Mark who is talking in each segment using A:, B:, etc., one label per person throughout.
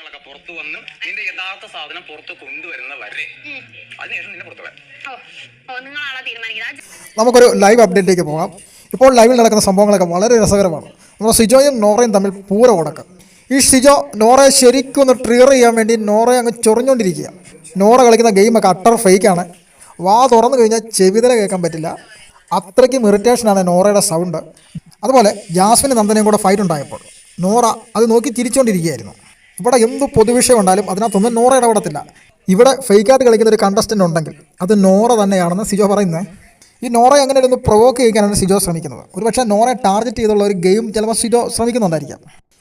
A: ങ്ങളൊക്കെ പുറത്തു വന്ന് നിന്റെ യഥാർത്ഥ സാധനം പുറത്ത് കൊണ്ടുവരുന്ന വരെ അതിനുശേഷം നിന്നെ പുറത്തു
B: നമുക്കൊരു ലൈവ് അപ്ഡേറ്റിലേക്ക് പോകാം. ഇപ്പോൾ ലൈവിൽ നടക്കുന്ന സംഭവങ്ങളൊക്കെ വളരെ രസകരമാണ്. നമ്മുടെ സിജോയും നോറയും തമ്മിൽ പൂര ഉടക്കം. ഈ സിജോ നോറയെ ശരിക്കും ഒന്ന് ട്രിഗർ ചെയ്യാൻ വേണ്ടി നോറയെ അങ്ങ് ചൊറിഞ്ഞുകൊണ്ടിരിക്കുക. നോറ കളിക്കുന്ന ഗെയിമൊക്കെ അട്ടർ ഫേക്കാണ്. വാ തുറന്നു കഴിഞ്ഞാൽ ചെവിതല കേൾക്കാൻ പറ്റില്ല. അത്രയ്ക്കും ഇറിറ്റേഷനാണ് നോറയുടെ സൗണ്ട്. അതുപോലെ ജാസ്മിന് നന്ദനയും കൂടെ ഫൈറ്റ് ഉണ്ടായപ്പോൾ നോറ അത് നോക്കി ചിരിച്ചുകൊണ്ടിരിക്കുകയായിരുന്നു. ഇവിടെ എന്ത് പൊതുവിഷയം ഉണ്ടായാലും അതിനകത്തൊന്നും നോറ ഇടപെടത്തില്ല. ഇവിടെ ഫേക്കായിട്ട് കളിക്കുന്ന ഒരു കണ്ടസ്റ്റൻ്റ് ഉണ്ടെങ്കിൽ അത് നോറ തന്നെയാണെന്ന് സിജോ പറയുന്നത്. ഈ നോറയെ അങ്ങനെ ഒന്ന് പ്രൊവോക്ക് ചെയ്യിക്കാനാണ് സിജോ ശ്രമിക്കുന്നത്. ഒരുപക്ഷെ നോറയെ ടാർഗറ്റ് ചെയ്തുള്ള ഒരു ഗെയിം ചിലപ്പോൾ സിജോ ശ്രമിക്കുന്നുണ്ടായിരിക്കാം.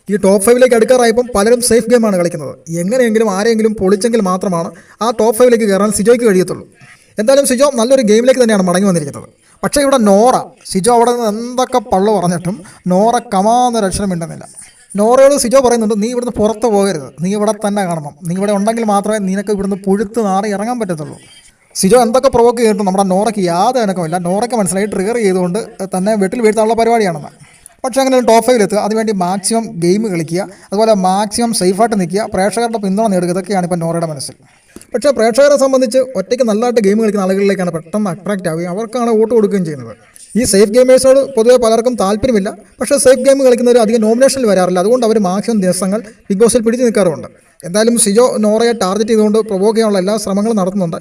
B: ഈ ടോപ്പ് 5ലേക്ക് അടുക്കാറായപ്പം പലരും സേഫ് ഗെയിമാണ് കളിക്കുന്നത്. എങ്ങനെയെങ്കിലും ആരെങ്കിലും പൊളിച്ചെങ്കിൽ മാത്രമാണ് ആ ടോപ്പ് 5ലേക്ക് കയറാൻ സിജോയ്ക്ക് കഴിയത്തുള്ളൂ. എന്തായാലും സിജോ നല്ലൊരു ഗെയിമിലേക്ക് തന്നെയാണ് മടങ്ങി വന്നിരിക്കുന്നത്. പക്ഷേ ഇവിടെ നോറ സിജോ അവിടെ നിന്ന് എന്തൊക്കെ പള്ളു പറഞ്ഞിട്ടും നോറ കമാന്നൊരു അക്ഷരം മിണ്ടുന്നില്ല. നോറയോട് സിജോ പറയുന്നുണ്ട്, നീ ഇവിടുന്ന് പുറത്ത് പോകരുത്, നീ ഇവിടെ തന്നെ കാണണം, നീ ഇവിടെ ഉണ്ടെങ്കിൽ മാത്രമേ നിനക്ക് ഇവിടുന്ന് പുഴുത്ത് നാറി ഇറങ്ങാൻ പറ്റത്തുള്ളൂ. സിജോ എന്തൊക്കെ പ്രൊവോക്ക് ചെയ്തിട്ടും നമ്മുടെ നോറയ്ക്ക് യാതൊരു അനക്കമില്ല. നോറയ്ക്ക് മനസ്സിലായി ട്രിഗർ ചെയ്തുകൊണ്ട് തന്നെ വെട്ടിൽ വീഴ്ത്താനുള്ള പരിപാടിയാണെന്ന്. പക്ഷേ അങ്ങനെ ടോപ്പ് 5ലെത്തുക, അതിനുവേണ്ടി മാക്സിമം ഗെയിം കളിക്കുക, അതുപോലെ മാക്സിമം സേഫായിട്ട് നിൽക്കുക, പ്രേക്ഷകരുടെ പിന്തുണ നേടുക, ഇതൊക്കെയാണ് ഇപ്പോൾ നോറയുടെ മനസ്സിൽ. പക്ഷേ പ്രേക്ഷകരെ സംബന്ധിച്ച് ഒറ്റയ്ക്ക് നല്ലതായിട്ട് ഗെയിം കളിക്കുന്ന ആളുകളിലേക്കാണ് പെട്ടെന്ന് അട്രാക്റ്റ് ആവുകയും അവർക്കാണ് വോട്ട് കൊടുക്കുകയും ചെയ്യുന്നത്. ഈ സേഫ് ഗെയിമേഴ്സോട് പൊതുവെ പലർക്കും താല്പര്യമില്ല. പക്ഷേ സേഫ് ഗെയിം കളിക്കുന്നവർ അധികം നോമിനേഷനിൽ വരാറില്ല. അതുകൊണ്ട് അവർ മാക്സിമം ദിവസങ്ങൾ ബിഗ് ബോസിൽ പിടിച്ചു നിൽക്കാറുണ്ട്. എന്തായാലും സിജോ നോറയെ ടാർഗറ്റ് ചെയ്തുകൊണ്ട് പ്രൊവോക്ക് ചെയ്യാനുള്ള എല്ലാ ശ്രമങ്ങളും നടത്തുന്നുണ്ട്.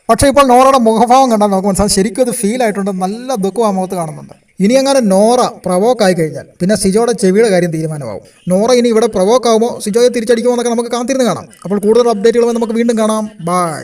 B: പക്ഷേ ഇപ്പോൾ നോറയുടെ മുഖഭാവം കണ്ടാൽ നമുക്ക് മനസ്സിലാവും ശരിക്കും അത് ഫീൽ ആയിട്ടുണ്ട്. നല്ല ദുഃഖം ആ മുഖത്ത് കാണുന്നുണ്ട്. ഇനി അങ്ങനെ നോറ പ്രൊവോക്ക് ആയി കഴിഞ്ഞാൽ പിന്നെ സിജോയുടെ ചെവിയുടെ കാര്യം തീരുമാനമാവും. നോറ ഇനി ഇവിടെ പ്രൊവോക്ക് ആകുമോ, സിജോയെ തിരിച്ചടിക്കുമോ എന്നൊക്കെ നമുക്ക് കാത്തിരുന്ന് കാണാം. അപ്പോൾ കൂടുതൽ അപ്ഡേറ്റുകൾ നമുക്ക് വീണ്ടും കാണാം. ബൈ.